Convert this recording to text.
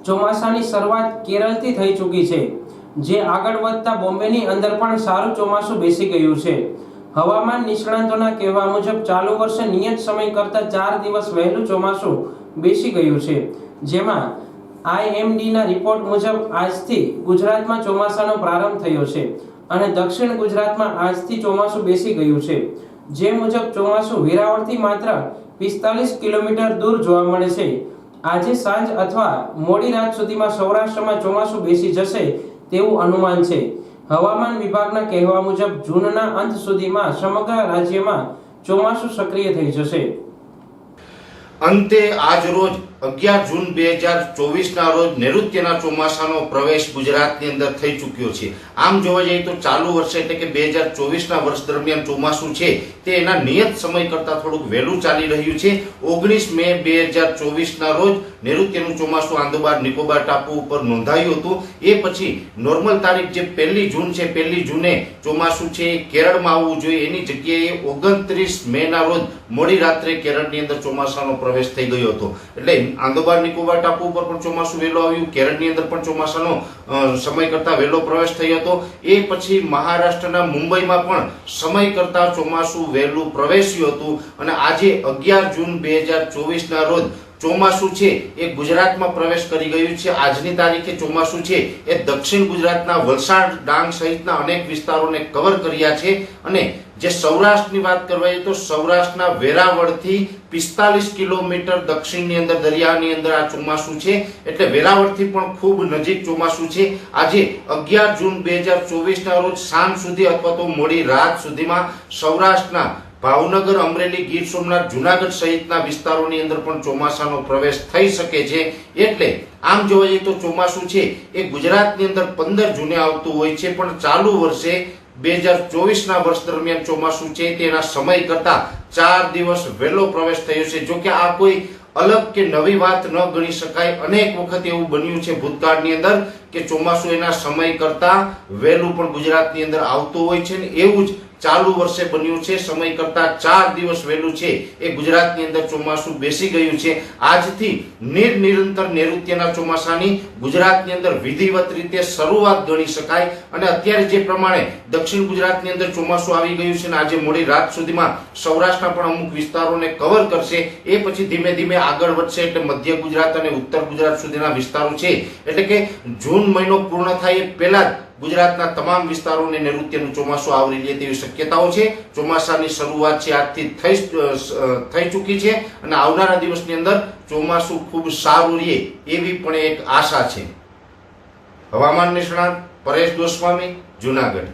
ચોમાસાની શરૂઆત કેરળથી થઈ ચૂકી છે, જે આગળ વધતા બોમ્બેની અંદર પણ સારું ચોમાસું બેસી ગયું છે. હવામાન નિષ્ણાતોના કહેવા મુજબ ચાલુ વર્ષે નિયત સમય કરતાં 4 દિવસ વહેલું ચોમાસું બેસી ગયું છે, જેમાં IMDના રિપોર્ટ મુજબ આજથી ગુજરાતમાં ચોમાસાનો પ્રારંભ થયો છે અને દક્ષિણ ગુજરાતમાં આજથી ચોમાસું બેસી ગયું છે. જે મુજબ ચોમાસું વેરાવળથી માત્ર 45 કિલોમીટર દૂર જોવા મળે છે. આજે સાંજ અથવા મોડી રાત સુધીમાં સૌરાષ્ટ્રમાં ચોમાસું બેસી જશે તેવું અનુમાન છે. હવામાન વિભાગના કહેવા મુજબ જૂનના અંત સુધીમાં સમગ્ર રાજ્યમાં ચોમાસું સક્રિય થઈ જશે. અંતે આજ રોજ 11 જૂન 2024 ના રોજ નૈઋત્યના ચોમાસાનો પ્રવેશ ગુજરાતની અંદર થઈ ચૂક્યો છે. આમ જોવા જઈએ તો ચાલુ વર્ષે એટલે કે 2024 ના વર્ષ દરમિયાન ચોમાસું છે તે એના નિયત સમય કરતાં થોડુંક વહેલું ચાલી રહ્યું છે. 19 મે 2024 ના રોજ નૈઋત્યનું ચોમાસું આંદોબાર નિકોબાર ટાપુ ઉપર નોંધાયું હતું. એ પછી નોર્મલ તારીખ જે 1 જૂન છે, 1 જૂને ચોમાસું છે કેરળમાં આવવું જોઈએ, એની જગ્યાએ 29 મે ના રોજ મોડી રાત્રે કેરળની અંદર ચોમાસાનો પ્રવેશ થઈ ગયો હતો. એટલે આંદોબાર નિકોબાર ટાપુ ઉપર પણ ચોમાસું વહેલું આવ્યું, કેરળની અંદર પણ ચોમાસાનો સમય કરતા વહેલો પ્રવેશ થયો હતો. એ પછી મહારાષ્ટ્રના મુંબઈમાં પણ સમય કરતા ચોમાસું વહેલું પ્રવેશ્યું હતું અને આજે 11 જૂન 2024 ના રોજ ચોમાસું છે એ ગુજરાતમાં પ્રવેશ કરી ગયું છે. આજની તારીખે ચોમાસું છે એ દક્ષિણ ગુજરાતના વલસાડ, ડાંગ સહિતના અનેક વિસ્તારોને કવર કર્યા છે અને જે સૌરાષ્ટ્રની વાત કરવા તો સૌરાષ્ટ્રના વેરાવળથી 45 કિલોમીટર દક્ષિણની અંદર દરિયાની અંદર આ ચોમાસું છે. એટલે વેરાવળથી પણ ખૂબ નજીક ચોમાસું છે. આજે 11 જૂન 2024 ના રોજ સાંજ સુધી અથવા તો મોડી રાત સુધીમાં સૌરાષ્ટ્રના ભાવનગર, અમરેલી, ગીર સોમનાથ, જુનાગઢ સહિતના વિસ્તારોની અંદર પણ ચોમાસાનો પ્રવેશ થઈ શકે છે. એટલે આમ જોવા જઈએ તો ચોમાસું છે એ ગુજરાતની અંદર 15 જૂને આવતું હોય છે, પણ ચાલુ વર્ષે 2024 ના વર્ષ દરમિયાન ચોમાસું છે તેના સમય કરતા 4 દિવસ વહેલો પ્રવેશ થયો છે. જો કે આ કોઈ અલગ કે નવી વાત ન ગણી શકાય. અનેક વખત એવું બન્યું છે ભૂતકાળની અંદર કે ચોમાસું એના સમય કરતા વહેલું પણ ગુજરાતની અંદર આવતું હોય છે ને એવું જ ચાલુ વર્ષે બન્યું છે. સમય કરતા 4 દિવસ વહેલું છે એ ગુજરાતની અંદર ચોમાસું બેસી ગયું છે. આજથી નિરંતર નૈઋત્યના ચોમાસાની ગુજરાતની અંદર વિધિવત રીતે શરૂઆત ગણી શકાય અને અત્યારે જે પ્રમાણે દક્ષિણ ગુજરાતની અંદર ચોમાસું આવી ગયું છે અને આજે મોડી રાત સુધીમાં સૌરાષ્ટ્રના પણ અમુક વિસ્તારોને કવર કરશે. એ પછી ધીમે ધીમે આગળ વધશે એટલે મધ્ય ગુજરાત અને ઉત્તર ગુજરાત સુધીના વિસ્તારો છે એટલે કે જૂન મહિનો પૂર્ણ થાય એ પહેલા જ ગુજરાતના તમામ વિસ્તારોને નૈઋત્યનું ચોમાસું આવરી લે તેવી શક્યતાઓ છે. ચોમાસાની શરૂઆત છે આજથી થઈ ચૂકી છે અને આવનારા દિવસની અંદર ચોમાસું ખૂબ સારું રહે એવી પણ એક આશા છે. હવામાન નિષ્ણાત પરેશ ગોસ્વામી, જુનાગઢ.